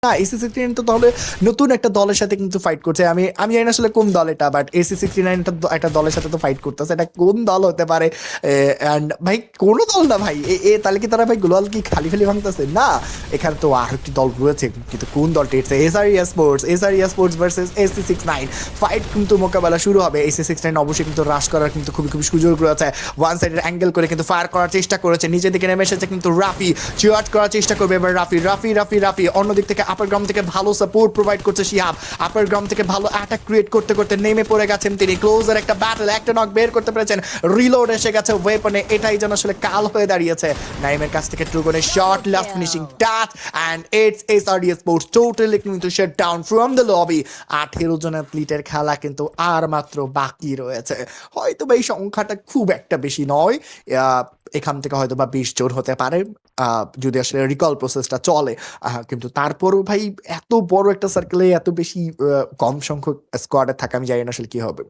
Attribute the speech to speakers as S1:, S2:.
S1: না, AC-69 তো তাহলে নতুন একটা দলের সাথে কিন্তু ফাইট করছে। আমি জানি না আসলে কোন দল এটা, বাট AC-69 একটা দলের সাথে তো ফাইট করতেছে। এটা কোন দল হতে পারে? অ্যান্ড ভাই কোনো দল না ভাই, তাহলে কি তারা ভাই গ্লোয়াল কি খালি খালি ভাঙতেছে? না, এখানে তো আর একটি দল রয়েছে, কিন্তু কোন দলটি? এটা এসআরিয়া স্পোর্টস ভার্সেস AC-69 ফাইট কিন্তু মোকাবেলা শুরু হবে। AC-69 অবশ্যই কিন্তু রাশ করার কিন্তু খুবই খুবই সুযোগ রয়েছে। ওয়ান সাইডের অ্যাঙ্গেল করে কিন্তু ফায়ার করার চেষ্টা করেছে, নিচের দিকে নেমে এসেছে কিন্তু রাফি চিয়ার্ট করার চেষ্টা করবে এবার। রাফি অন্যদিক থেকে আপার গ্রাউন্ড থেকে ভালো সাপোর্ট প্রোভাইড করছে শিহাব। আপার গ্রাউন্ড থেকে ভালো অ্যাটাক ক্রিয়েট করতে করতে নেমে পড়ে গেছেন তিনি। ক্লোজার একটা ব্যাটল, একটা নক বের করতে পেরেছেন। রিলোড এসে গেছে ওয়েপনে, এটাই যেন আসলে কাল হয়ে দাঁড়িয়েছে। নাইমের কাছ থেকে ট্রুগনের shot, last finishing touch, and it's SRDA sports totally কিন্তু shut down from the lobby. 18 জন অ্যাথলিটের খেলা কিন্তু আর মাত্র বাকি রয়েছে। হয়তো বা এই সংখ্যাটা খুব একটা বেশি নয়, এখান থেকে হয়তো বা 20 জন হতে পারে যদি আসলে রিকল প্রসেসটা চলে। কিন্তু তারপরও ভাই এত বড় একটা সার্কেলে এত বেশি কম সংখ্যক স্কোয়াডে থাকা, আমি জানি না আসলে কি হবে।